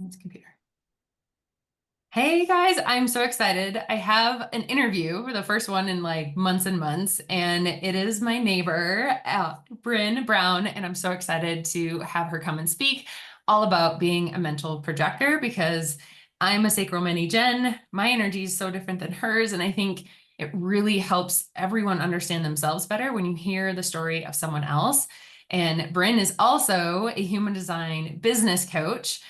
It's computer. Hey guys, I'm so excited. I have an interview for the first one in like months and months, and it is my neighbor, Bryn Brown, and I'm so excited to have her come and speak all about being a mental projector because I'm a sacral mini gen. My energy is so different than hers, and I think it really helps everyone understand themselves better when you hear the story of someone else. And Bryn is also a human design business coach.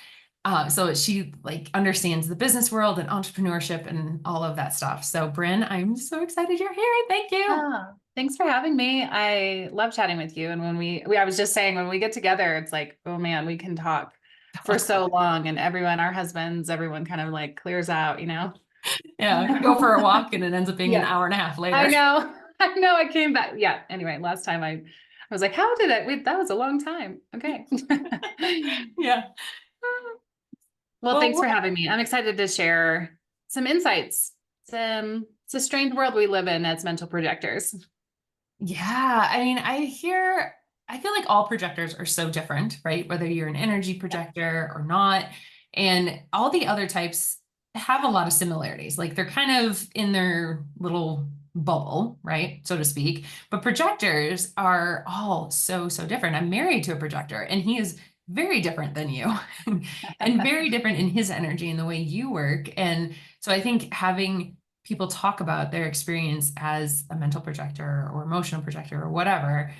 So she like understands the business world and entrepreneurship and all of that stuff. So Bryn, I'm so excited you're here. Thank you. Oh, thanks for having me. I love chatting with you. And when I was just saying, when we get together, it's like, oh man, we can talk for so long. And everyone, our husbands, everyone kind of like clears out, you know? Yeah, go for a walk and it ends up being an Yeah, hour and a half I later. know. I know. I came back. Yeah. Anyway, last time I was like, how did it? Wait, that was a long time. Okay. Yeah. Well, Well, thanks for having me. I'm excited to share some insights. It's a strange world we live in as mental projectors. yeah, I mean, I feel like all projectors are so different, right? Whether you're an energy projector or not. And all the other types have a lot of similarities. Like they're kind of in their little bubble, right? So to speak. But projectors are all so, so different. I'm married to a projector and he is very different than you and very different in his energy and the way you work. And so I think having people talk about their experience as a mental projector or emotional projector or whatever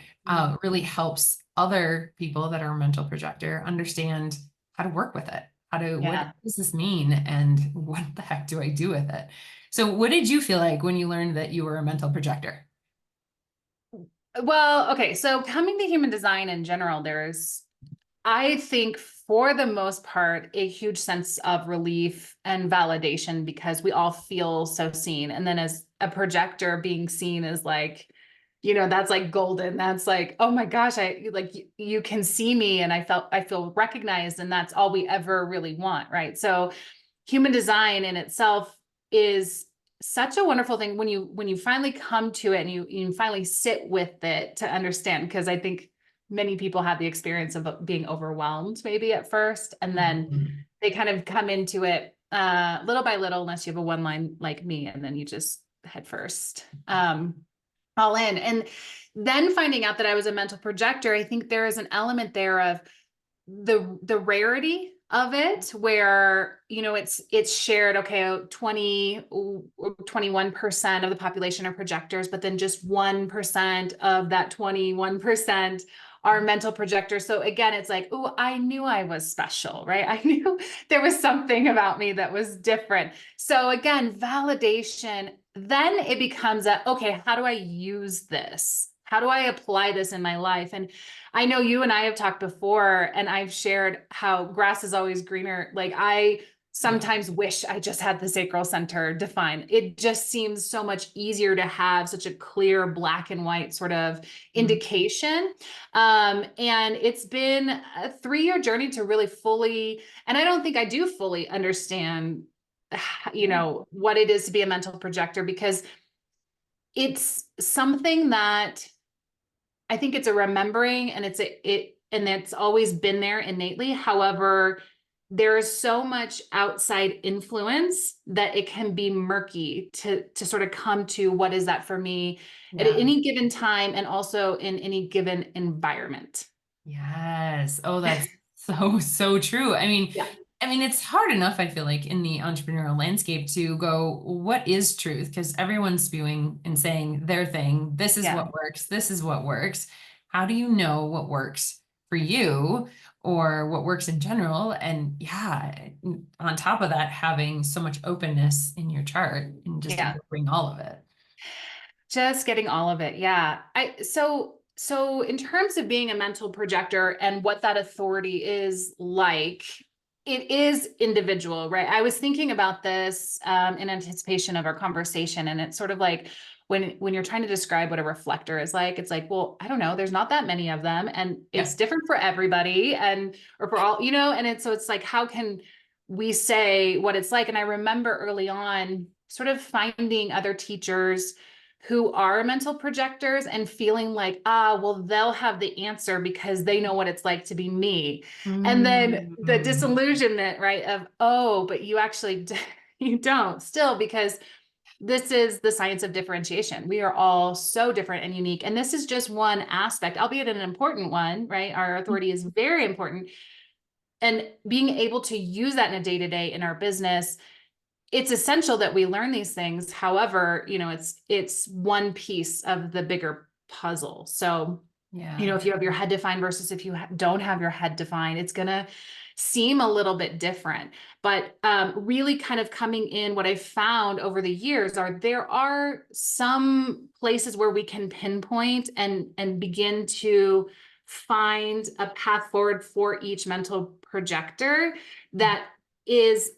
really helps other people that are a mental projector understand how to work with it. What Yeah. does this mean? And what the heck do I do with it? So, what did you feel like when you learned that you were a mental projector? Well, okay. So coming to human design in general, I think for the most part, a huge sense of relief and validation because we all feel so seen. And then as a projector being seen as like, that's like golden. That's like, oh my gosh, you can see me and I feel recognized and that's all we ever really want, right? So human design in itself is such a wonderful thing when you finally come to it and you finally sit with it to understand, because I think many people have the experience of being overwhelmed maybe at first, and then Mhm. they kind of come into it little by little, unless you have a one line like me, and then you just head first all in. And then finding out that I was a mental projector, I think there is an element there of the rarity of it where it's shared. Okay, 21% of the population are projectors, but then just 1% of that 21% are mental projectors. So again, it's like, oh, I knew I was special, right? I knew there was something about me that was different. So again, validation, then it becomes okay, how do I use this? How do I apply this in my life? And I know you and I have talked before, and I've shared how grass is always greener. Like I Yeah. sometimes wish I just had the sacral center defined. It just seems so much easier to have such a clear black and white sort of Mhm. indication. And it's been a 3-year journey to really fully, and I don't think I do fully understand, Yeah. what it is to be a mental projector, because it's something that I think it's a remembering, and and it's always been there innately. However, there is so much outside influence that it can be murky to sort of come to what is that for me at Yeah. any given time and also in any given environment. Yes. Oh, that's so, so true. Yeah. I mean, it's hard enough, I feel like, in the entrepreneurial landscape to go, what is truth? Because everyone's spewing and saying their thing. This is Yeah. what works. This is what works. How do you know what works for you or what works in general? And yeah, on top of that, having so much openness in your chart and just Yeah. incorporating all of it. Just getting all of it. Yeah. So in terms of being a mental projector and what that authority is like, it is individual, right? I was thinking about this in anticipation of our conversation, and it's sort of like when you're trying to describe what a reflector is like, it's like, well, I don't know, there's not that many of them, and it's Yeah. different for everybody, and or for all, and it's like, how can we say what it's like? And I remember early on, sort of finding other teachers who are mental projectors and feeling like, well, they'll have the answer because they know what it's like to be me. And then the Mm. disillusionment, right? Of, oh, but you actually, you don't still, because this is the science of differentiation. We are all so different and unique. And this is just one aspect, albeit an important one, right? Our authority is very important. And being able to use that in a day-to-day in our business, it's essential that we learn these things. However, it's one piece of the bigger puzzle. So, Yeah. if you have your head defined versus if you don't have your head defined, it's going to seem a little bit different. But really kind of coming in, what I found over the years there are some places where we can pinpoint and begin to find a path forward for each mental projector that is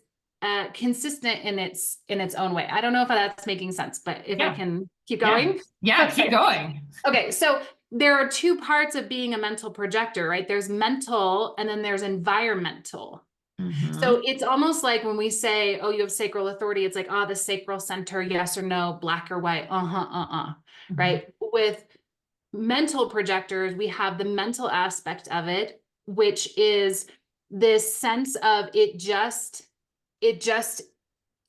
consistent in its own way. I don't know if that's making sense, but if I Yeah. can keep Yeah. going. Yeah. Keep Okay. going. Okay. So there are two parts of being a mental projector, right? There's mental and then there's environmental. So Mm-hmm. it's almost like when we say, oh, you have sacral authority, it's like, oh, the sacral center, yes or no, black or white, Mm-hmm. right? With mental projectors, we have the mental aspect of it, which is this sense of it just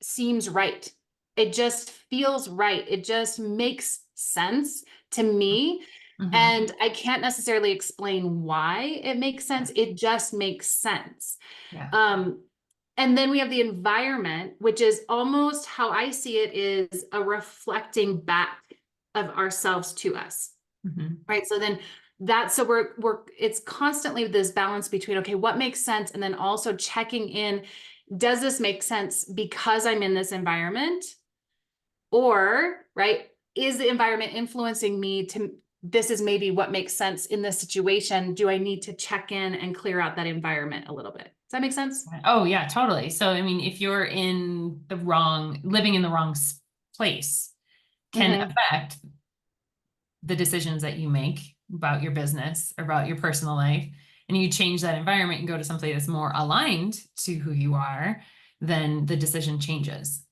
seems right. It just feels right. It just makes sense to me. Mm-hmm. And I can't necessarily explain why it makes Yeah. sense. It just makes sense. Yeah. Um, and then we have the environment, which is almost how I see it is a reflecting back of ourselves to us. Mm-hmm. Right. So then so it's constantly this balance between, okay, what makes sense? And then also checking in, does this make sense because I'm in this environment? Or, right, is the environment influencing me this is maybe what makes sense in this situation? Do I need to check in and clear out that environment a little bit? Does that make sense? Oh, yeah, totally. So, I mean, if you're living in the wrong place, can Mm-hmm. affect the decisions that you make about your business or about your personal life. And you change that environment and go to something that's more aligned to who you are, then the decision changes.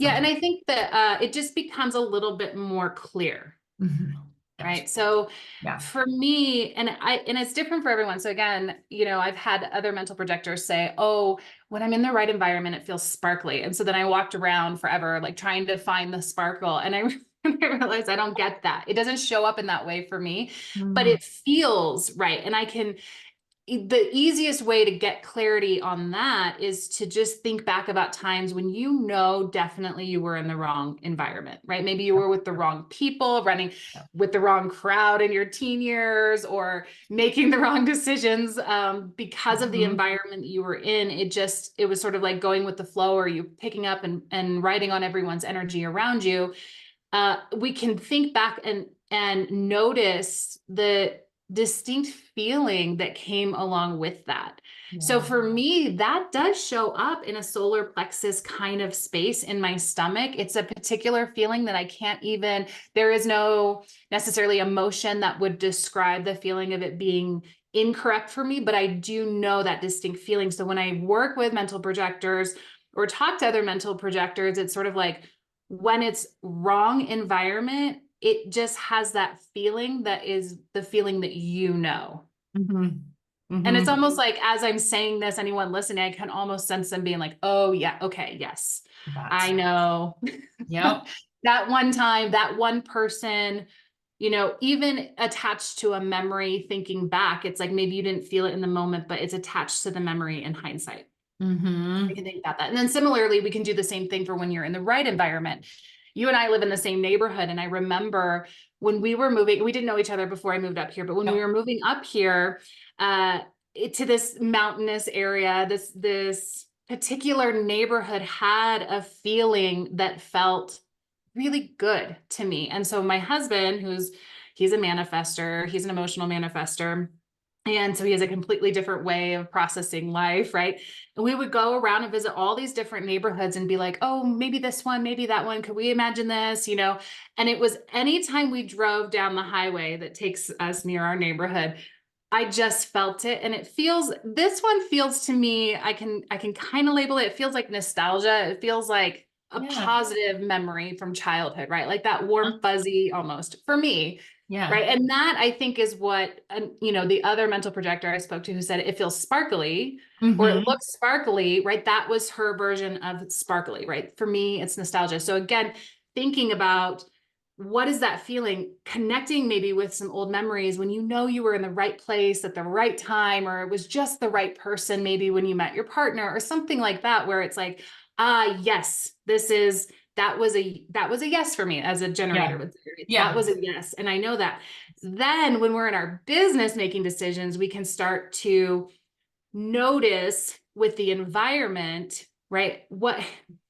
Yeah. So, And I think that it just becomes a little bit more clear. mhm. Gotcha. Right. So Yeah. for me, and it's different for everyone. So again, I've had other mental projectors say, oh, when I'm in the right environment, it feels sparkly. And so then I walked around forever, like trying to find the sparkle. And I, I realized I don't get that. It doesn't show up in that way for me, but Mhm. it feels right. And the easiest way to get clarity on that is to just think back about times when definitely you were in the wrong environment, right? Maybe you Yep. were with the wrong people, running Yep. with the wrong crowd in your teen years, or making the wrong decisions because of the Mhm. environment that you were in. It was sort of like going with the flow, or you picking up and riding on everyone's energy around you. We can think back and notice the distinct feeling that came along with that. So Yeah. for me, that does show up in a solar plexus kind of space in my stomach. It's a particular feeling that there is no necessarily emotion that would describe the feeling of it being incorrect for me, but I do know that distinct feeling. So when I work with mental projectors or talk to other mental projectors, it's sort of like, when it's wrong environment, it just has that feeling that is the feeling that Mhm. And it's Mhm. almost like, as I'm saying this, anyone listening, I can almost sense them being like, oh yeah, okay, yes, I That. know. Yep. That one time, that one person, even attached to a memory, thinking back, it's like maybe you didn't feel it in the moment, but it's attached to the memory in hindsight. I can Mhm. think about that. And then similarly, we can do the same thing for when you're in the right environment. You and I live in the same neighborhood. And I remember when we were moving, we didn't know each other before I moved up here, but when we Yep. were moving up here uh, to this mountainous area, this particular neighborhood had a feeling that felt really good to me. And so my husband, he's a manifester, he's an emotional manifester. And so he has a completely different way of processing life, right? And we would go around and visit all these different neighborhoods and be like, oh, maybe this one, maybe that one. Could we imagine this? And it was anytime we drove down the highway that takes us near our neighborhood, I just felt it. And this one feels to me, I can kind of label it. It feels like nostalgia. It feels like, a Yeah. positive memory from childhood, right? Like that warm fuzzy almost for me, Yeah. right? And that I think is what, the other mental projector I spoke to who said it feels sparkly or it Hmm. looks sparkly, right? That was her version of sparkly, right? For me, it's nostalgia. So again, thinking about what is that feeling, connecting maybe with some old memories when you know you were in the right place at the right time, or it was just the right person, maybe when you met your partner or something like that, where it's like, yes, that was a yes for me as a generator Yeah. would say. That Yeah. was a yes. And I know that. Then when we're in our business making decisions, we can start to notice with the environment, right?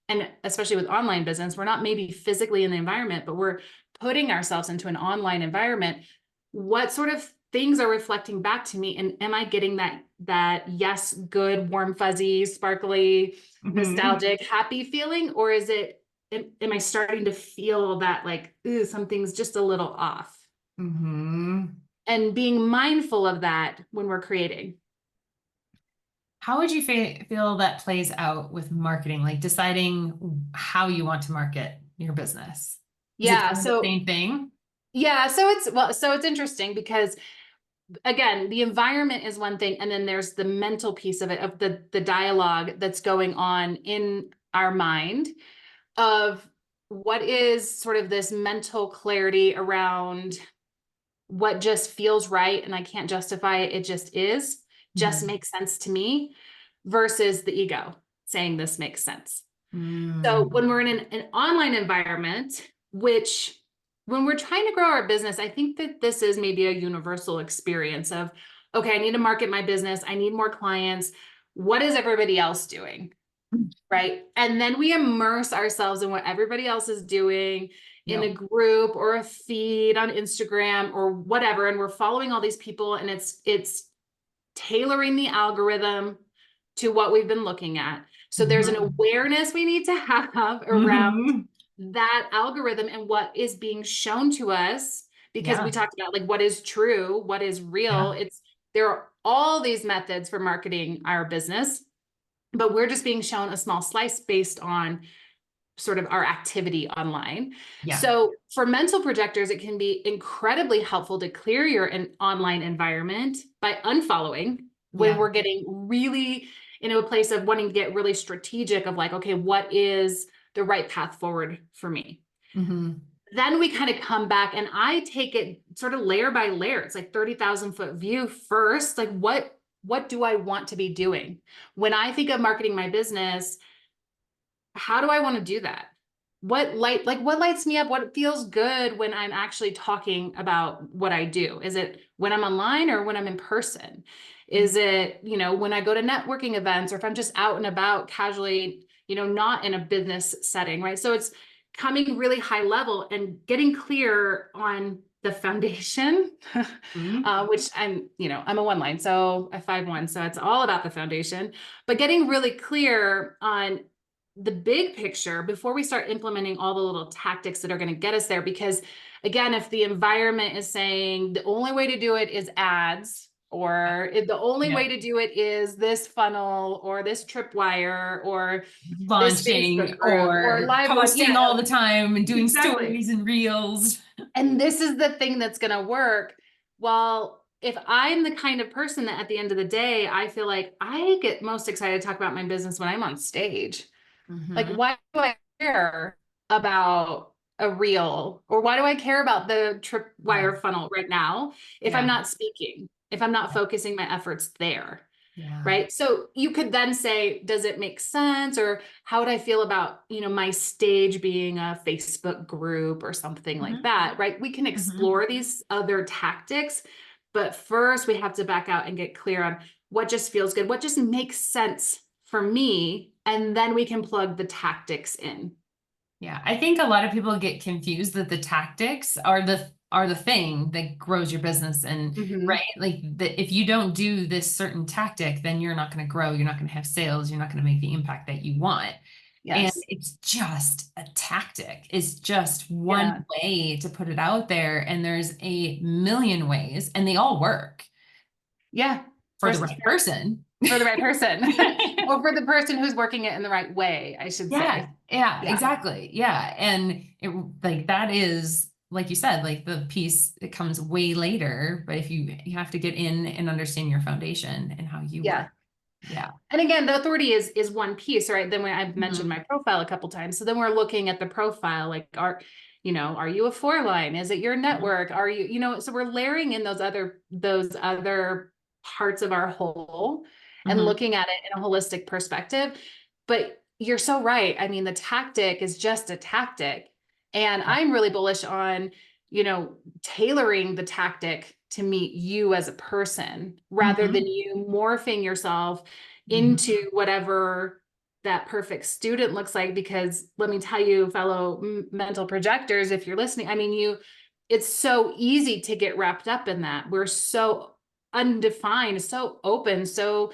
And especially with online business, we're not maybe physically in the environment, but we're putting ourselves into an online environment. What sort of things are reflecting back to me? And am I getting that yes, good, warm, fuzzy, sparkly, Hmm. nostalgic, happy feeling? Or is it, am I starting to feel that like, ooh, something's just a little off? Hmm. And being mindful of that when we're creating. How would you feel that plays out with marketing, like deciding how you want to market your business? Is it Yeah. kind of the So same thing? yeah, so it's interesting because again, the environment is one thing, and then there's the mental piece of it, of the dialogue that's going on in our mind of what is sort of this mental clarity around what just feels right and I can't justify it, it just Hmm. makes sense to me versus the ego saying this makes sense. So Mm. when we're in an online environment, which when we're trying to grow our business, I think that this is maybe a universal experience of, okay, I need to market my business. I need more clients. What is everybody else doing? Right. And then we immerse ourselves in what everybody else is doing in a Yep. group or a feed on Instagram or whatever. And we're following all these people and it's tailoring the algorithm to what we've been looking at. So there's an Hmm. awareness we need to have around Hmm. that algorithm and what is being shown to us, because we Yeah. talked about like what is true, what is real. Yeah. There are all these methods for marketing our business, but we're just being shown a small slice based on sort of our activity online. Yeah. So for mental projectors, it can be incredibly helpful to clear your online environment by unfollowing when Yeah. we're getting really into a place of wanting to get really strategic of like, okay, what is the right path forward for me? Hmm. Then we kind of come back and I take it sort of layer by layer. It's like 30,000 foot view first. Like what do I want to be doing? When I think of marketing my business, how do I want to do that? What lights me up? What feels good when I'm actually talking about what I do? Is it when I'm online or when I'm in person? Is it, when I go to networking events or if I'm just out and about casually, not in a business setting, right? So it's coming really high level and getting clear on the foundation, Hmm. which I'm a one line, so a 5-1, so it's all about the foundation, but getting really clear on the big picture before we start implementing all the little tactics that are going to get us there. Because again, if the environment is saying the only way to do it is ads, or if the only way Yep. to do it is this funnel or this tripwire or this Launching Facebook group or or live one, posting yeah, all the time and doing exactly. stories and reels. And this is the thing that's going to work. Well, if I'm the kind of person that at the end of the day, I feel like I get most excited to talk about my business when I'm on stage. Like, Hmm. why do I care about a reel, or why do I care about the Yeah. tripwire funnel right now if I'm Yeah. not speaking, if I'm not focusing my efforts there? Yeah. Right. So you could then say, does it make sense? Or how would I feel about, my stage being a Facebook group or something like Hmm. that? Right. We can Hmm. explore these other tactics, but first we have to back out and get clear on what just feels good, what just makes sense for me. And then we can plug the tactics in. Yeah, I think a lot of people get confused that the tactics are the thing that grows your business. And right, Mhm. like if you don't do this certain tactic, then you're not going to grow, you're not going to have sales, you're not going to make the impact that you want. And Yes. it's just a tactic. It's just one Yeah. way to put it out there. And there's a million ways, and they all work Yeah. for the right person. For the right person. Or for the person who's working it in the right way, I should Yeah, say. yeah, Yeah. exactly. Yeah. And it like that is like you said, like the piece it comes way later, but if you have to get in and understand your foundation and how you Yeah. work. Yeah. And again, the authority is one piece, right? Then when I've mentioned Mhm. my profile a couple times. So then we're looking at the profile, like are you a 4 line? Is it your network? Are you, so we're layering in those other parts of our whole and Mhm. looking at it in a holistic perspective. But you're so right. I mean, the tactic is just a tactic. And Yeah. I'm really bullish on, tailoring the tactic to meet you as a person rather than Mhm. you morphing yourself Mhm. into whatever that perfect student looks like. Because let me tell you, fellow mental projectors, if you're listening, I mean, it's so easy to get wrapped up in that. We're so undefined, so open, so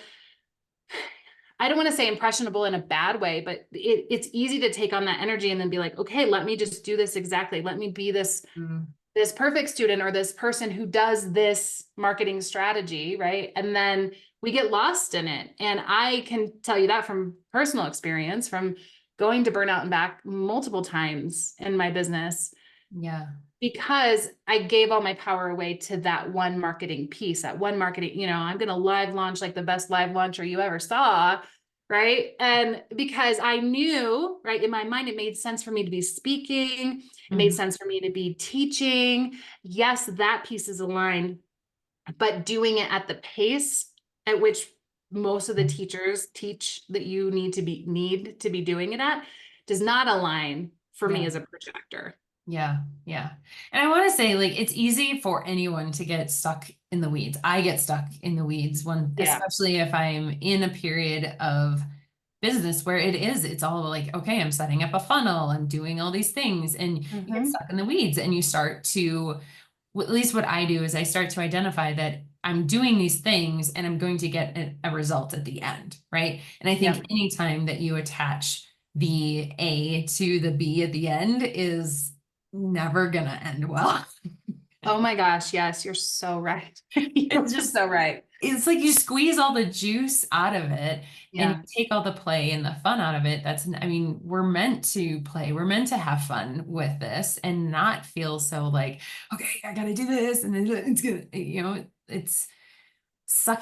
I don't want to say impressionable in a bad way, but it's easy to take on that energy and then be like, okay, let me just do this exactly. Let me be Mhm. this perfect student or this person who does this marketing strategy, right? And then we get lost in it. And I can tell you that from personal experience, from going to burnout and back multiple times in my business, Yeah. because I gave all my power away to that one marketing piece, that one marketing, I'm going to live launch like the best live launcher you ever saw. Right. And because I knew, right, in my mind, it made sense for me to be speaking. It made Mhm. sense for me to be teaching. Yes, that piece is aligned, but doing it at the pace at which most of the teachers teach that you need to be doing it at does not align for me Yeah. as a projector. Yeah, yeah. And I want to say, like, it's easy for anyone to get stuck in the weeds. I get stuck in the weeds when, Yeah. especially if I'm in a period of business where it's all like, okay, I'm setting up a funnel, I'm doing all these things, and you get Mm-hmm. stuck in the weeds and you start to, at least what I do is I start to identify that I'm doing these things and I'm going to get a result at the end, right? And I think Yep. anytime that you attach the A to the B at the end is never gonna end well. Oh my gosh, yes, you're so right. You're It's just so right. it's like you squeeze all the juice out of it and you Yeah. take all the play and the fun out of it. I mean, we're meant to play. We're meant to have fun with this and not feel so like, okay, I gotta do this and then it's gonna, it's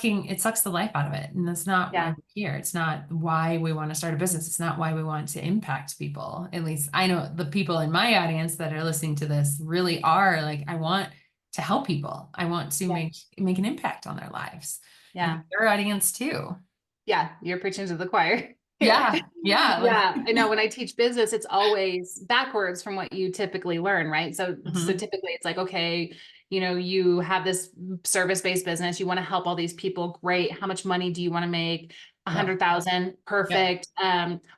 it sucks the life out of it. And that's not why Yeah. we're here. It's not why we want to start a business. It's not why we want to impact people. At least I know the people in my audience that are listening to this really are like, I want to help people. I want to Yeah. make an impact on their lives. I think Yeah. your audience too. Yeah. You're preaching to the choir here. Yeah. Yeah. Like, Yeah. I know when I teach business, it's always backwards from what you typically learn, right? So mhm. typically it's like, okay, you have this service-based business, you want to help all these people. Great. How much money do you want to make? A Yep. 100,000. Yep. Perfect.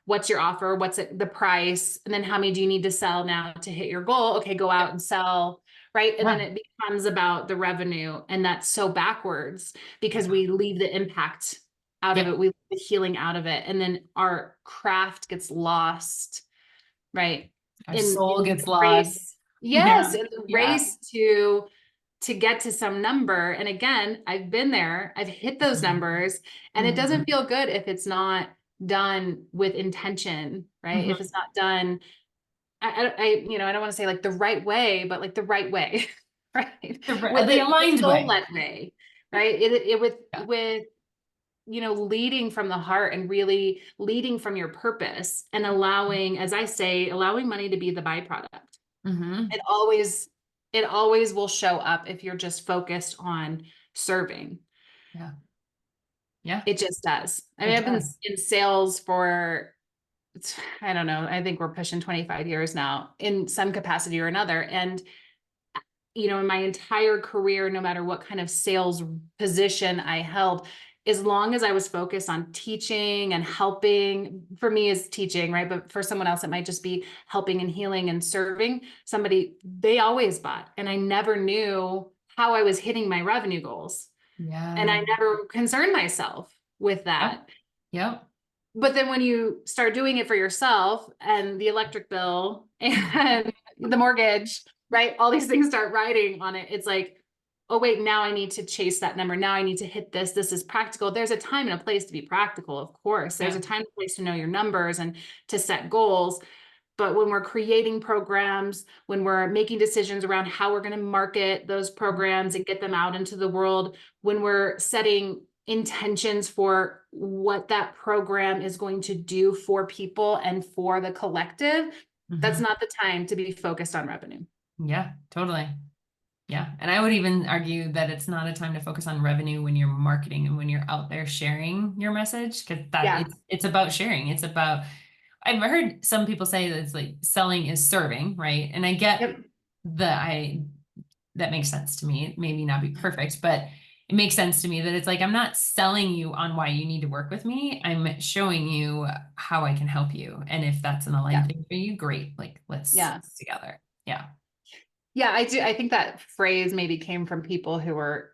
What's your offer? What's the price? And then how many do you need to sell now to hit your goal? Okay, go Yep. out and sell. Right. And then Yeah. it becomes about the revenue. And that's so backwards because Yeah. we leave the impact out of Yep. it. We leave the healing out of it. And then our craft gets lost, right? Our In soul the gets lost. race. Yes, Yeah. in the Yeah. race to get to some number. And again, I've been there, I've hit those Mhm. numbers, and it doesn't Mhm. feel good if it's not done with intention, right? Mhm. If it's not done, I don't want to say like the right way, but like the right way, right? With The the aligned way. soul-led way, right? It Yeah. with leading from the heart and really leading from your purpose and allowing, as I say, allowing money to be the byproduct. Hmm. It always, it always will show up if you're just focused on serving. Yeah. Yeah. It just does. I mean, It I've been does. in sales for, I don't know, I think we're pushing 25 years now in some capacity or another. And in my entire career, no matter what kind of sales position I held, as long as I was focused on teaching and helping, for me is teaching, right? But for someone else, it might just be helping and healing and serving somebody, they always bought. And I never knew how I was hitting my revenue goals. And Yeah. I never concerned myself with Yep. that. Yep. But then when you start doing it for yourself and the electric bill and the mortgage, right? All these things start riding on it. It's like, oh, wait, now I need to chase that number. Now I need to hit this. This is practical. There's a time and a place to be practical, of course. There's Yeah. a time and a place to know your numbers and to set goals. But when we're creating programs, when we're making decisions around how we're going to market those programs and get them out into the world, when we're setting intentions for what that program is going to do for people and for the collective, that's Mhm. not the time to be focused on revenue. Yeah, totally. Yeah. And I would even argue that it's not a time to focus on revenue when you're marketing and when you're out there sharing your message, because that Yeah. it's about sharing. It's about, I've heard some people say that it's like selling is serving, right? And I get Yep. I that makes sense to me. It maybe not be perfect, but it makes sense to me that it's like I'm not selling you on why you need to work with me. I'm showing you how I can help you. And if that's an Yeah. aligned thing for you, great. Like let's Yeah. together. Yeah. Yeah, I do. I think that phrase maybe came from people who were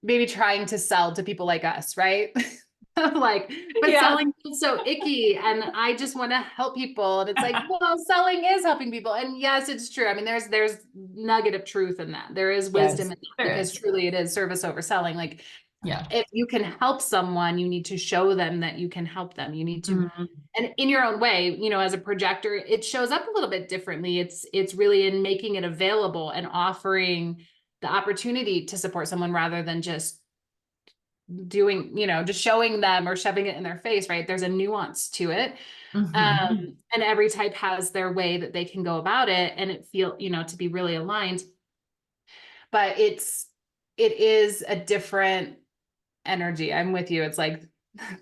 maybe trying to sell to people like us, right? Like, but Yeah. selling feels so icky, and I just want to help people. And it's like, well, selling is helping people. And yes, it's true. I mean, there's nugget of truth in that. There is wisdom Yes, in that there because is. truly it is service over selling. Like, Yeah. if you can help someone, you need to show them that you can help them. You need to, Mhm. and in your own way, as a projector, it shows up a little bit differently. It's really in making it available and offering the opportunity to support someone rather than just doing, just showing them or shoving it in their face, right? There's a nuance to it. Mhm. And every type has their way that they can go about it and it feel, to be really aligned. But it is a different energy. I'm with you. It's like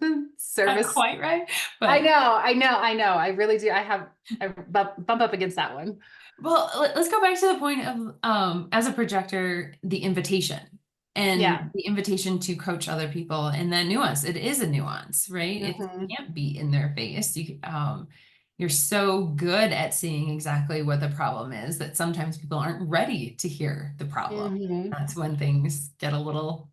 Not service. quite right, I but know, I know, I know. I really do. I bump up against that one. well, let's go back to the point of as a projector, the invitation Yeah. and the invitation to coach other people and that nuance. It is a nuance, right? It Hmm. can't be in their face. You're so good at seeing exactly what the problem is that sometimes people aren't ready to hear the problem. Hmm. That's when things get a little,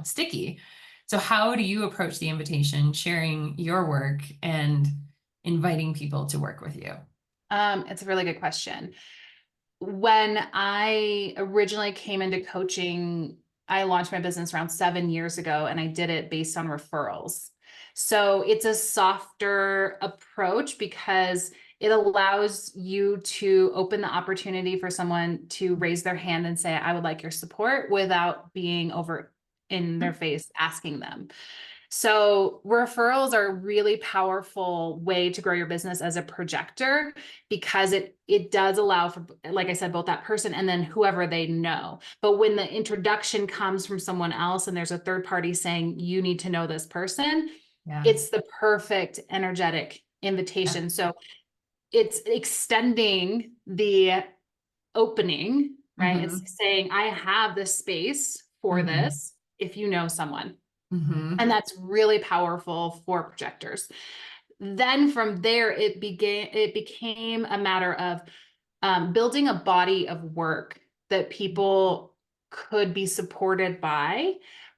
sticky. So how do you approach the invitation, sharing your work and inviting people to work with you? It's a really good question. When I originally came into coaching, I launched my business around 7 years ago and I did it based on referrals. So it's a softer approach because it allows you to open the opportunity for someone to raise their hand and say, I would like your support without being over in their face asking them. So referrals are a really powerful way to grow your business as a projector because it does allow for, like I said, both that person and then whoever they know. But when the introduction comes from someone else and there's a third party saying you need to know this person, Yeah. it's the perfect energetic Yeah. invitation. So it's extending the opening, right? It's Mhm. saying I have this space for Mhm. this if you know someone. And Mhm. that's really powerful for projectors. Then from there, it became a matter of building a body of work that people could be supported by,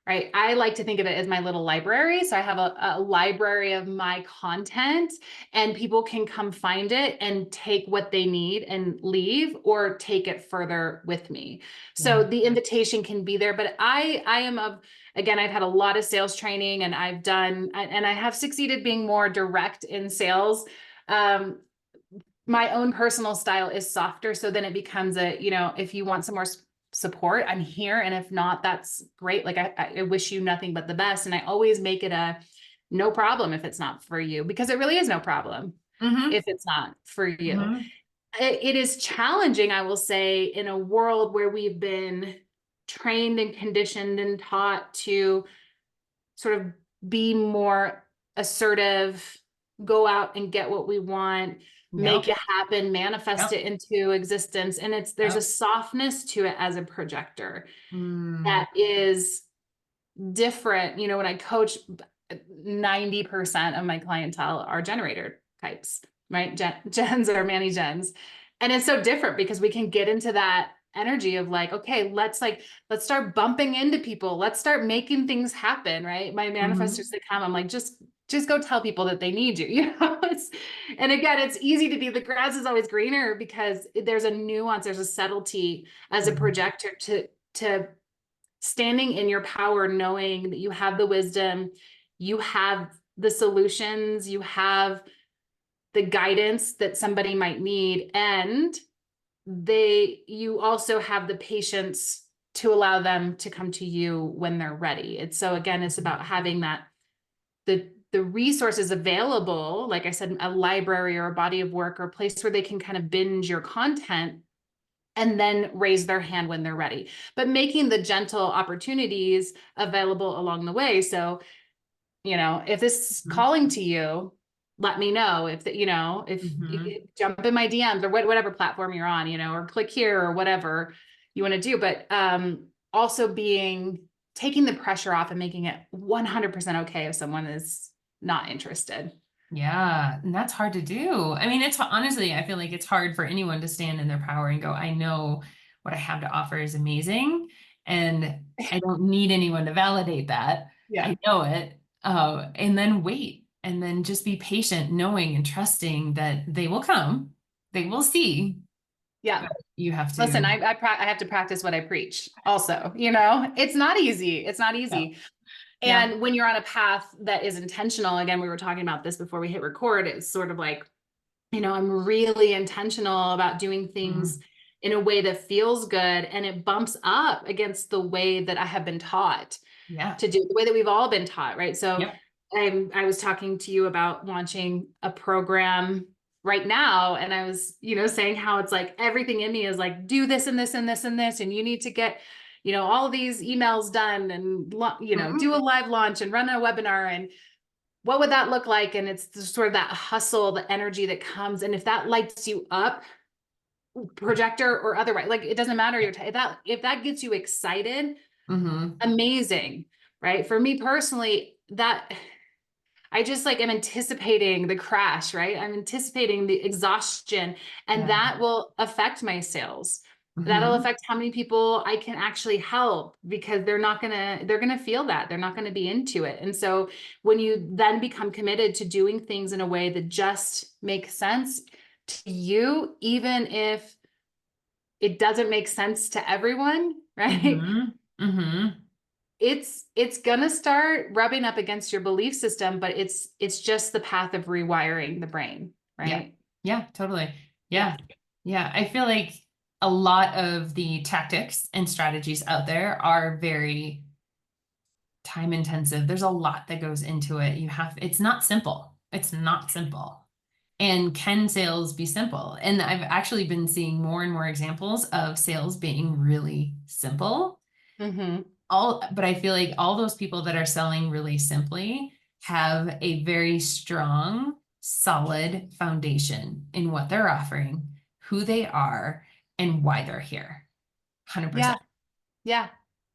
right? I like to think of it as my little library. So I have a library of my content, and people can come find it and take what they need and leave or take it further with me. So Yeah. the invitation can be there, but I am of, again, I've had a lot of sales training and I have succeeded being more direct in sales. Um, my own personal style is softer. So then it becomes if you want some more support, I'm here. And if not, that's great. Like I wish you nothing but the best. And I always make it a no problem if it's not for you, because it really is no problem Mhm. if it's not for you. Mhm. It is challenging, I will say, in a world where we've been trained and conditioned and taught to sort of be more assertive, go out and get what we want, make Yep. it happen, manifest Yep. it into existence. And there's a Yep. softness to it as a projector Mm. that is different. When I coach, 90% of my clientele are generator types, right? Gens or Manny gens. And it's so different because we can get into that energy of like, okay, let's start bumping into people. Let's start making things happen, right? My manifestors Mhm. that come, I'm like, just go tell people that they need you. And again, it's easy to be, the grass is always greener because there's a nuance, there's a subtlety as a Mhm. projector to standing in your power, knowing that you have the wisdom, you have the solutions, you have the guidance that somebody might need, and you also have the patience to allow them to come to you when they're ready. It's so again, it's about having that the resources available, like I said, a library or a body of work or a place where they can kind of binge your content and then raise their hand when they're ready, but making the gentle opportunities available along the way. So, if this is Mhm. calling to you, let me know. If Mhm. you jump in my DMs or whatever platform you're on, or click here or whatever you want to do. But also taking the pressure off and making it 100% okay if someone is not interested. Yeah, and that's hard to do. I mean, it's honestly, I feel like it's hard for anyone to stand in their power and go, I know what I have to offer is amazing, and I don't need anyone to validate that. Yeah. I know it. And then wait, and then just be patient, knowing and trusting that they will come, they will see, Yeah. but you have Listen, to, I have to practice what I preach also, it's not easy. It's not yeah, easy. yeah. And when you're on a path that is intentional, again, we were talking about this before we hit record, it's sort of like, I'm really intentional about doing things Mhm. in a way that feels good. And it bumps up against the way that I have been taught Yeah. to do, the way that we've all been taught, right? So Yep. I was talking to you about launching a program right now. And I was, saying how it's like everything in me is like, do this and this and this and this. And you need to get, all of these emails done and, do a Mhm. live launch and run a webinar. And what would that look like? And it's sort of that hustle, the energy that comes. And if that lights you up, projector or otherwise, like it doesn't matter if that gets you excited, Mhm. amazing. Right. For me personally, that I just like am anticipating the crash, right? I'm anticipating the exhaustion, and Yeah. that will affect my sales. That'll Mhm. affect how many people I can actually help because they're gonna feel that. They're not gonna be into it. And so when you then become committed to doing things in a way that just makes sense to you, even if it doesn't make sense to everyone, right? Mhm. Mhm. It's gonna start rubbing up against your belief system, but it's just the path of rewiring the brain, Yeah. right? Yeah, totally. Yeah. Yeah. Yeah. I feel like a lot of the tactics and strategies out there are very time intensive. There's a lot that goes into it. It's not simple. It's not simple. And can sales be simple? And I've actually been seeing more and more examples of sales being really simple. Mm-hmm. But I feel like all those people that are selling really simply have a very strong, solid foundation in what they're offering, who they are, and why they're here. Yeah. 100%. Yeah.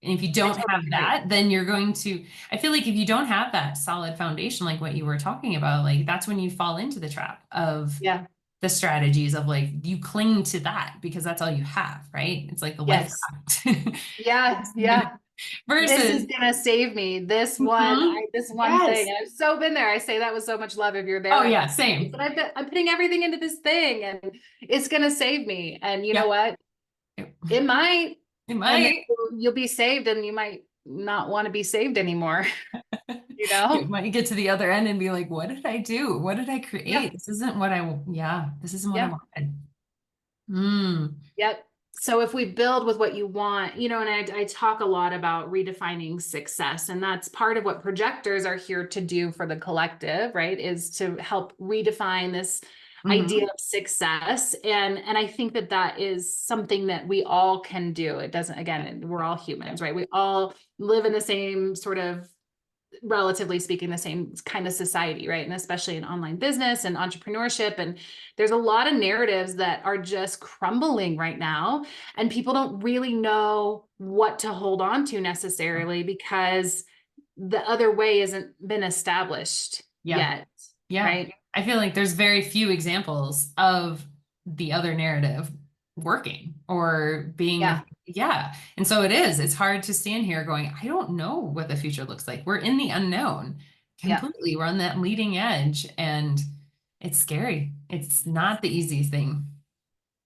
And if you I don't totally have agree. that, then I feel like if you don't have that solid foundation, like what you were talking about, like that's when you fall into the trap of Yeah. the strategies of like you cling to that because that's all you have, right? It's like the life Yes. raft. Yeah. Yeah. This is Versus, gonna save me. mhm, This one thing. yes. And I've so been there. I say that with so much love. If you're Oh there, I'm yeah, like, same. but I'm putting everything into this thing, and it's gonna save me. And you know Yeah, what? it, It might, it and then might. you'll be saved, and you might not want to be saved anymore. You You know? might get to the other end and be like, what did I do? What did I Yeah. create? This isn't what I Yeah. wanted. Mm, Yep. So if we build with what you want, and I talk a lot about redefining success, and that's part of what projectors are here to do for the collective, right? Is to help redefine this idea hmm of success. And I think that that is something that we all can do. It doesn't, again, we're all humans, right? We all live in the same sort of, relatively speaking, the same kind of society, right? And especially in online business and entrepreneurship. And there's a lot of narratives that are just crumbling right now. And people don't really know what to hold on to necessarily because the other way hasn't been established Yeah. yet, Yeah. right? I feel like there's very few examples of the other narrative working or being, Yeah. yeah. And so it's hard to stand here going, I don't know what the future looks like. We're in the unknown Yeah. completely. We're on that leading edge and it's scary. It's not the easiest thing.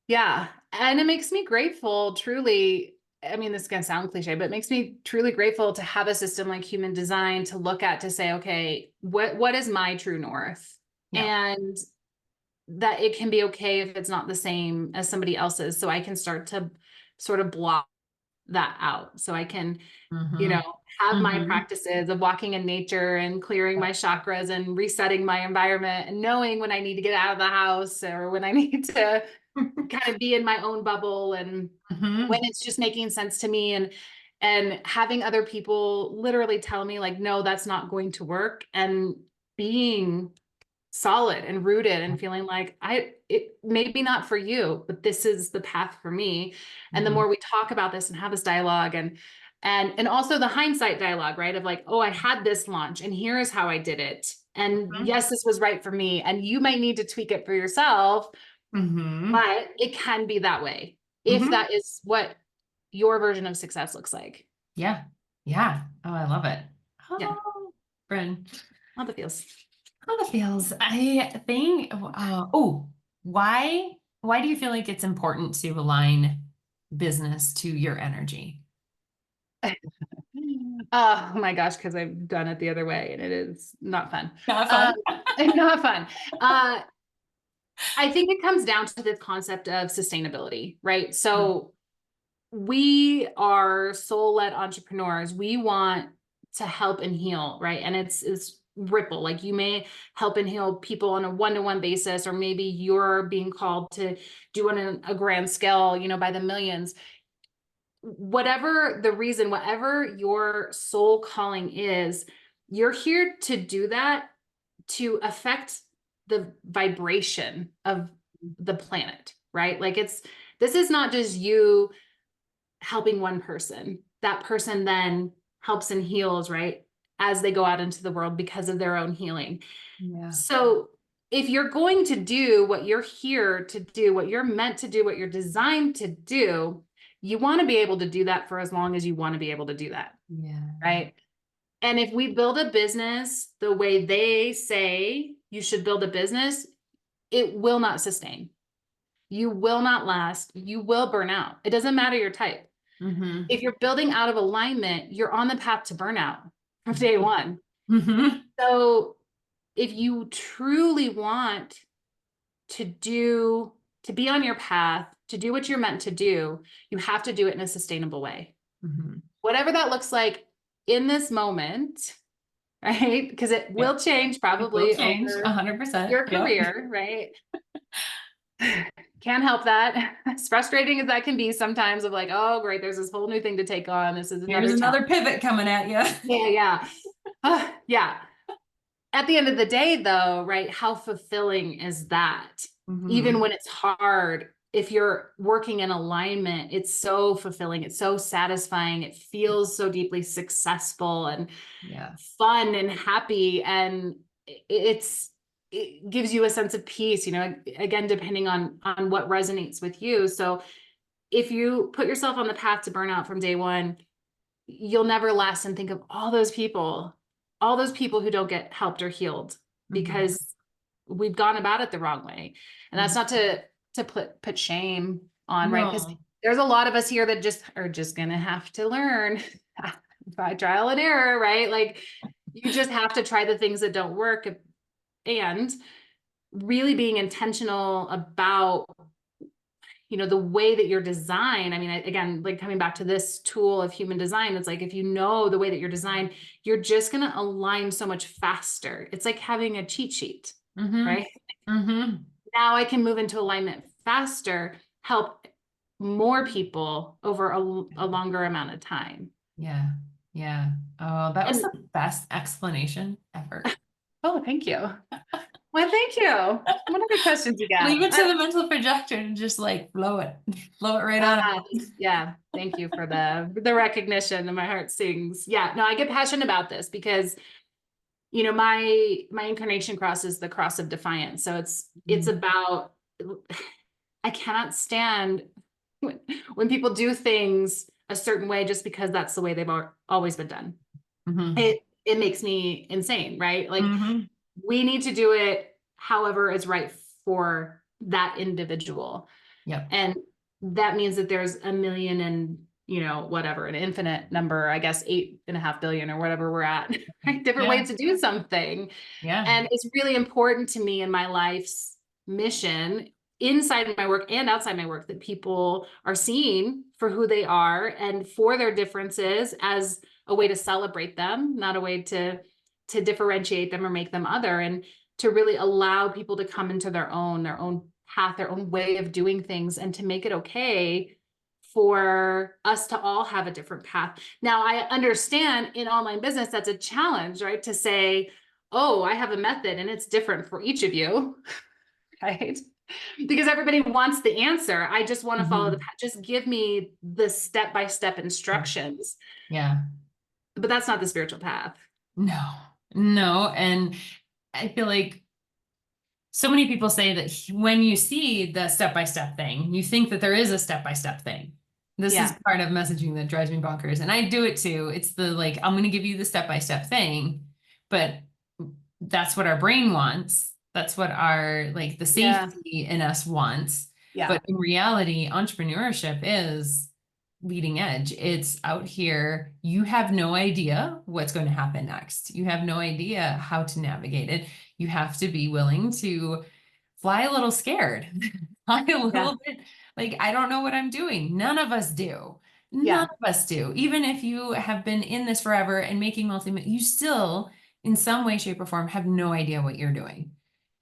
Yeah. And it makes me grateful, truly. I mean, this is going to sound cliche, but it makes me truly grateful to have a system like human design to look at, to say, okay, what is my true north? Yeah. And that it can be okay if it's not the same as somebody else's. So I can start to sort of block that out. So I can, you Mm-hmm. know, have my Mm-hmm. practices of walking in nature and clearing my chakras and resetting my environment and knowing when I need to get out of the house or when I need to kind of be in my own bubble and when Mm-hmm. it's just making sense to me, and having other people literally tell me like, no, that's not going to work, and being solid and rooted and feeling like it maybe not for you, but this is the path for me. And the Mm-hmm. more we talk about this and have this dialogue, and also the hindsight dialogue, right? Of like, oh, I had this launch and here is how I did it. And yes, this was right for me. And you might need to tweak it for yourself, Mm-hmm. but it can be that way if Mm-hmm. that is what your version of success looks like. Yeah. Yeah. Oh, I love it. Yeah. Oh, Bryn. All the feels. How the feels. I think, oh, why do you feel like it's important to align business to your energy? Oh my gosh, because I've done it the other way and it is not fun. Not Um, fun. not fun. Uh, I think it comes down to the concept of sustainability, right? So we are soul-led entrepreneurs. We want to help and heal, right? And it's ripple. Like you may help and heal people on a one-to-one basis, or maybe you're being called to do on a grand scale, by the millions. Whatever the reason, whatever your soul calling is, you're here to do that to affect the vibration of the planet, right? Like this is not just you helping one person. That person then helps and heals, right? As they go out into the world because of their own healing. Yeah. So if you're going to do what you're here to do, what you're meant to do, what you're designed to do, you want to be able to do that for as long as you want to be able to do that, Yeah. right? And if we build a business the way they say you should build a business, it will not sustain. You will not last. You will burn out. It doesn't matter your type. Mm-hmm. If you're building out of alignment, you're on the path to burnout from day one. Mm-hmm. So if you truly want to do, to be on your path, to do what you're meant to do, you have to do it in a sustainable way. Mm-hmm. Whatever that looks like in this moment, right? Because it Yep. will change It will probably change over 100%. your Yep. career, right? Can't help that. As frustrating as that can be sometimes, of like, oh, great, there's this whole new thing to take on. This is Here's another challenge. another pivot coming at you. Yeah, yeah. Yeah. At the end of the day, though, right, how fulfilling is that? Mm-hmm. Even when it's hard, if you're working in alignment, it's so fulfilling. It's so satisfying. It feels so deeply successful and Yeah. fun and happy. And it gives you a sense of peace, again, depending on what resonates with you. So if you put yourself on the path to burnout from day one, you'll never last, and think of all those people who don't get helped or healed Mm-hmm. because we've gone about it the wrong way. And that's not to put shame on, right? Because No. there's a lot of us here that just are just gonna have to learn by trial and error, right? Like you just have to try the things that don't work, and really being intentional about the way that you're designed. I mean, again, like coming back to this tool of human design, it's like if you know the way that you're designed, you're just going to align so much faster. It's like having a cheat sheet, Mm-hmm. right? Mm-hmm. Now I can move into alignment faster, help more people over a longer amount of time. Yeah. Yeah. Oh, that was And the best explanation ever. oh, thank you. Well, thank you. What other questions you Leave got? it to the mental projector and just like flow it, flow it right on out. Yeah, thank you for the recognition, and my heart sings. Yeah, no, I get passionate about this because my incarnation cross is the cross of defiance. So it's Mm. about, I cannot stand when people do things a certain way just because that's the way they've always been done. Mm-hmm. It makes me insane, right? Like Mm-hmm. we need to do it however is right for that individual. Yep. And that means that there's a million and, whatever, an infinite number, I guess 8.5 billion or whatever we're at, right? Different Yeah. ways to do something. Yeah. And it's really important to me in my life's mission, inside my work and outside my work, that people are seen for who they are and for their differences as a way to celebrate them, not a way to differentiate them or make them other, and to really allow people to come into their own path, their own way of doing things, and to make it okay for us to all have a different path. Now, I understand in online business, that's a challenge, right? To say, oh, I have a method and it's different for each of you, right? Because everybody wants the answer. I just want to follow the Mm-hmm. path. Just give me the step-by-step Yeah. instructions. Yeah. But that's not the spiritual path. No, no. And I feel like so many people say that when you see the step-by-step thing, you think that there is a step-by-step thing. This is Yeah. part of messaging that drives me bonkers. And I do it too. It's the like, I'm going to give you the step-by-step thing, but that's what our brain wants. That's what our, like, the Yeah. safety in us wants. Yeah. But in reality, entrepreneurship is leading edge. It's out here. You have no idea what's going to happen next. You have no idea how to navigate it. You have to be willing to fly a little scared, fly a Yeah. little bit like, I don't know what I'm doing. None of us do. None Yeah. of us do. Even if you have been in this forever and making you still, in some way, shape, or form, have no idea what you're doing.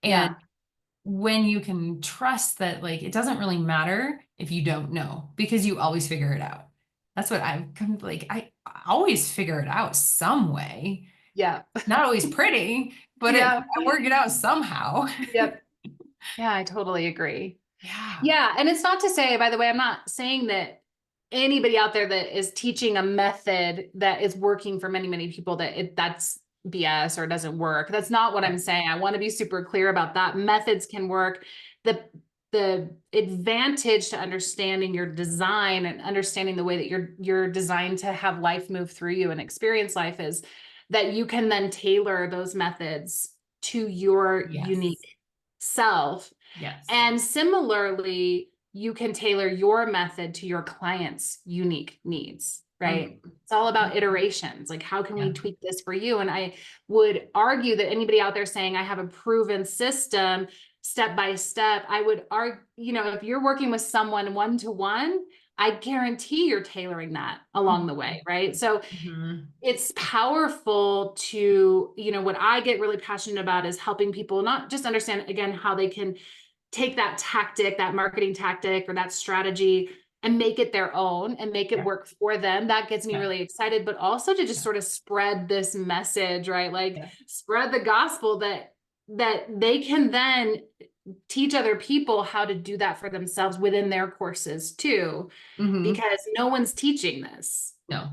And Yeah. when you can trust that, like, it doesn't really matter if you don't know because you always figure it out. That's what I've come like. I always figure it out some way. Yeah. Not always pretty, but Yeah. I work it out somehow. Yep. Yeah, I totally agree. Yeah. Yeah. And it's not to say, by the way, I'm not saying that anybody out there that is teaching a method that is working for many, many people, that's BS or doesn't work. That's not what I'm saying. I want to be super clear about that. Methods can work. The advantage to understanding your design and understanding the way that you're designed to have life move through you and experience life is that you can then tailor those methods to your Yes. unique self. Yes. And similarly, you can tailor your method to your client's unique needs, right? Mhm. It's all about iterations. Like, how can we Yeah. tweak this for you? And I would argue that anybody out there saying, I have a proven system step by step, I would argue, if you're working with someone one to one, I guarantee you're tailoring that along the way, right? So Mhm. it's powerful to, what I get really passionate about is helping people not just understand, again, how they can take that tactic, that marketing tactic or that strategy and make it their own and make it Yeah. work for them. That gets me Yeah. really excited, but also to just Yeah. sort of spread this message, right? Like Yeah. spread the gospel that they can then teach other people how to do that for themselves within their courses too, Mhm. because no one's teaching this. No.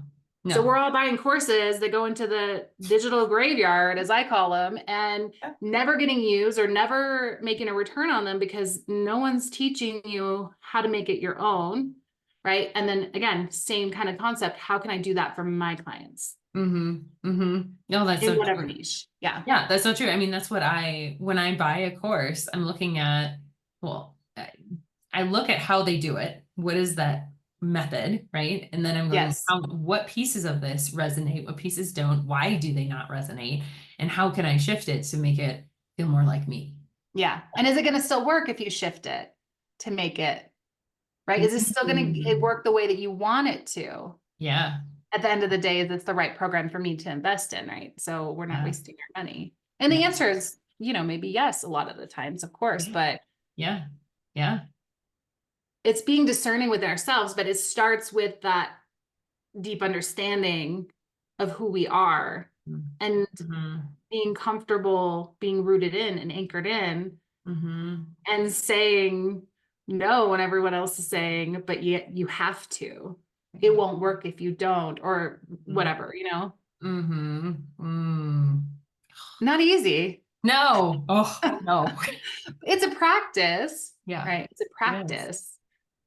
So we're No. all buying courses that go into the digital graveyard, as I call them, and Yeah. never getting used or never making a return on them because no one's teaching you how to make it your own, right? And then again, same kind of concept. How can I do that for my clients Mhm. Mhm. No, that's in so whatever true. niche? Yeah. Yeah, that's so true. I mean, that's what when I buy a course, I'm looking at, well, I look at how they do it. What is that method, right? And then I'm going, Yes. what pieces of this resonate? What pieces don't? Why do they not resonate? And how can I shift it to make it feel more like me? Yeah. And is it going to still work if you shift it to make it, right? Is it still going to Mm. work the way that you want it to? Yeah. At the end of the day, that's the right program for me to invest in, right? So we're not Yeah. wasting our money. And the Yeah. answer is, maybe yes, a lot of the times, of course, Yeah. but Yeah. Yeah. it's being discerning with ourselves, but it starts with that deep understanding of who we are and Mm-hmm. being comfortable, being rooted in and anchored in Mm-hmm. and saying no when everyone else is saying, but yet you have to. It won't work if you don't, or whatever, Mm-hmm. Mm. Not easy. No. Oh, no. It's a practice, Yeah, right? It's a it is. practice.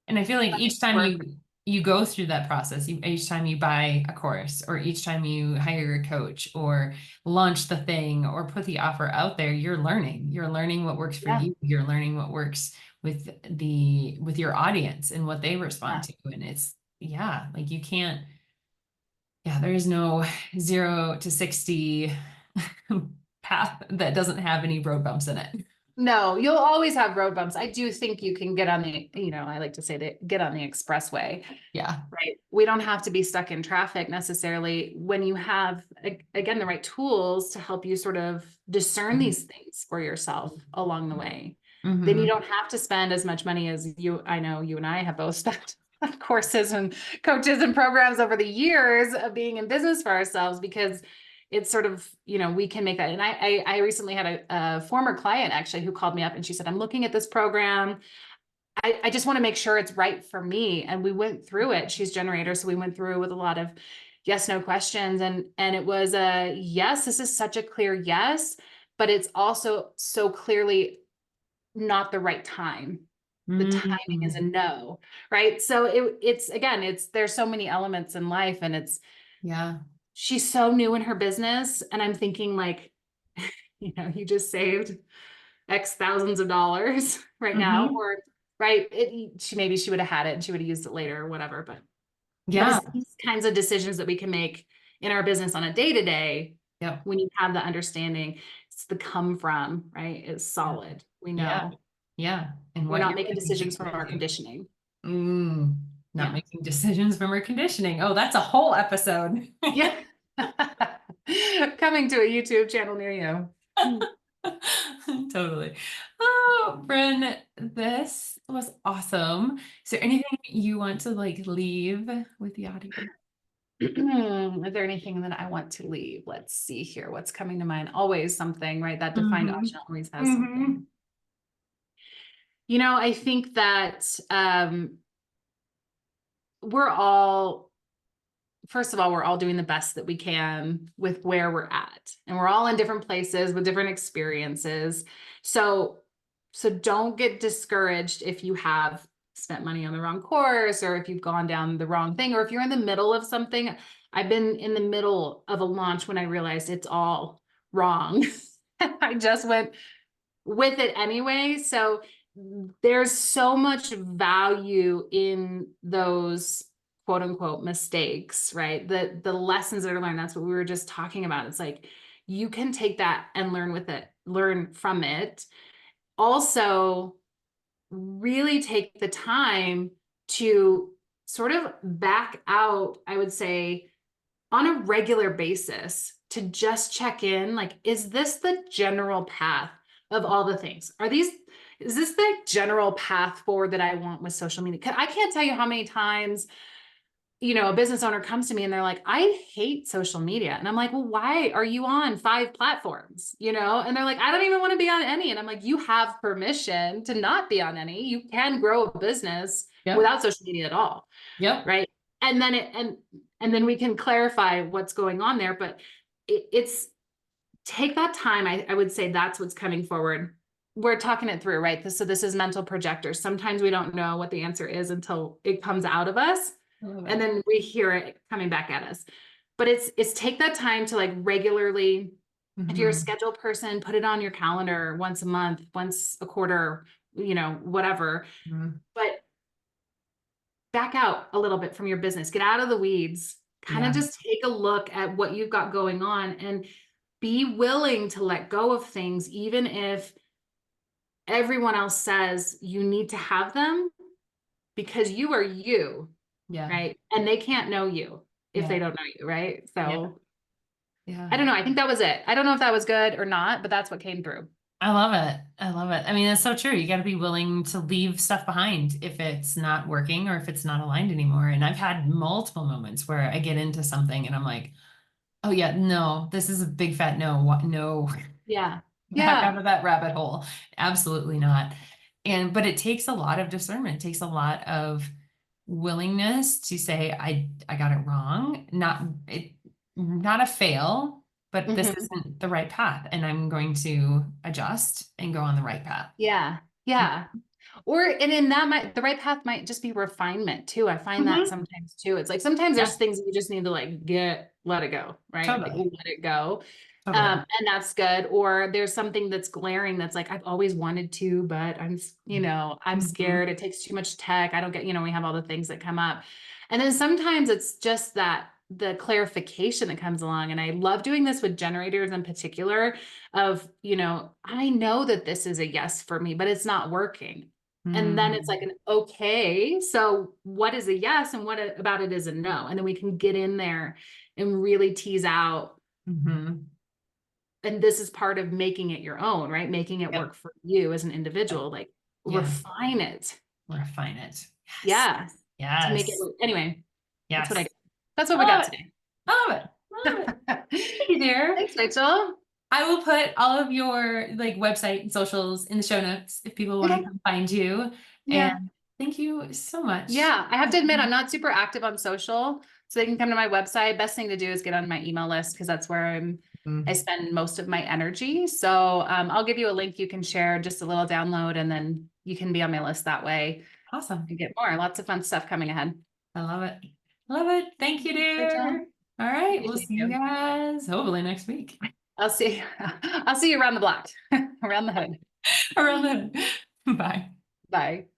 And I feel like each time Work. you go through that process, each time you buy a course or each time you hire a coach or launch the thing or put the offer out there, you're learning. You're learning what works for Yeah. you. You're learning what works with your audience and what they respond Yeah. to. And it's yeah, like you can't, yeah, there is no 0 to 60 path that doesn't have any road bumps in it. No, you'll always have road bumps. I do think you can get on the, I like to say that get on the expressway, Yeah. right? We don't have to be stuck in traffic necessarily when you have, again, the right tools to help you sort of discern these things for yourself along the way. Then you Mm-hmm. don't have to spend as much money as I know you and I have both spent on courses and coaches and programs over the years of being in business for ourselves because it's sort of, we can make that. And I recently had a former client actually who called me up and she said, I'm looking at this program. I just want to make sure it's right for me. And we went through it. She's generator. So we went through with a lot of yes, no questions. And it was a yes, this is such a clear yes, but it's also so clearly not the right time. The timing is Mm-hmm. a no, right? So there's so many elements in life and Yeah. she's so new in her business. And I'm thinking like, you just saved X thousands of dollars right now, Mm-hmm. or right. Maybe she would have had it and she would have used it later or whatever. But Yeah. it's these kinds of decisions that we can make in our business on a day to day Yep. when you have the understanding, it's the come from, right? Is Yeah. solid. We Yeah. know Yeah. And we're what not you're making willing to decisions from commit our to. conditioning. Mm, not Yeah. making decisions from our conditioning. Oh, that's a whole episode. Yeah. Coming to a YouTube channel near you. Totally. Oh, Bryn, this was awesome. Is there anything you want to like leave with the audience? Is there anything that I want to leave? Let's see here. What's coming to mind? Always something, right? That defined Mm-hmm. option always has Mm-hmm. something. I think that we're all, first of all, we're all doing the best that we can with where we're at. And we're all in different places with different experiences. So don't get discouraged if you have spent money on the wrong course or if you've gone down the wrong thing or if you're in the middle of something. I've been in the middle of a launch when I realized it's all wrong. I just went with it anyway. So there's so much value in those quote unquote mistakes, right? The lessons that are learned. That's what we were just talking about. It's like you can take that and learn from it. Also, really take the time to sort of back out, I would say, on a regular basis to just check in, like, is this the general path of all the things? Is this the general path forward that I want with social media? I can't tell you how many times, a business owner comes to me and they're like, I hate social media. And I'm like, well, why are you on 5 platforms? And they're like, I don't even want to be on any. And I'm like, you have permission to not be on any. You can grow a business Yep. without social media at all. Yep. Right. And then and then we can clarify what's going on there. But it's take that time. I would say that's what's coming forward. We're talking it through, right? So this is mental projectors. Sometimes we don't know what the answer is until it comes out of us. I love And it. then we hear it coming back at us. But it's take that time to like regularly, if you're a Mm-hmm. scheduled person, put it on your calendar once a month, once a quarter, whatever. Mm-hmm. But back out a little bit from your business, get out of the weeds, kind of Yeah. just take a look at what you've got going on and be willing to let go of things, even if everyone else says you need to have them because you are you, Yeah. right? And they can't know you if Yeah. they don't know you, right? Yeah. So Yeah. I don't know. I think that was it. I don't know if that was good or not, but that's what came through. I love it. I love it. I mean, it's so true. You got to be willing to leave stuff behind if it's not working or if it's not aligned anymore. And I've had multiple moments where I get into something and I'm like, oh yeah, no, this is a big fat no. What? No, Yeah. back out Yeah. of that rabbit hole. Absolutely not. But it takes a lot of discernment. It takes a lot of willingness to say, I got it wrong. Not a fail, but this Mhm. isn't the right path. And I'm going to adjust and go on the right path. Yeah. Yeah. Or, and in that might, the right path might just be refinement too. I find that Mhm. sometimes too. It's like, sometimes Yeah, there's things you just need to like let it go, right? Like totally. let it go. Totally. And that's good. Or there's something that's glaring that's like, I've always wanted to, but I'm Mhm. scared. It takes too much tech. I don't get, we have all the things that come up. And then sometimes it's just that the clarification that comes along. And I love doing this with generators in particular of, I know that this is a yes for me, but it's not working. And then it's like Mm. an okay. So what is a yes and about it is a no? And then we can get in there and really tease out. Mhm. And this is part of making it your own, right? Making it Yep. work for you as an Yep. individual, like Yeah. refine it. Refine it. Yes. Yeah. To make it Yes. work. Anyway, that's what I Yes. got. That's what I we got love it. today. I love it. I love it. Thank you, dear. Thanks, Rachel. I will put all of your like website and socials in the show notes if people want to Okay. come find you. Yeah. And thank you so much. Yeah. I have to admit, I'm not super active on social. So they can come to my website. Best thing to do is get on my email list because that's where I Mm. spend most of my energy. So I'll give you a link you can share, just a little download, and then you can be on my list that way Awesome. and get more. Lots of fun stuff coming ahead. I love it. Love it. Thank you, Thanks, Rachel. dear. All right. We'll Appreciate see you you. guys hopefully next week. I'll see you around the block, around the hood. Around then. Bye. Bye.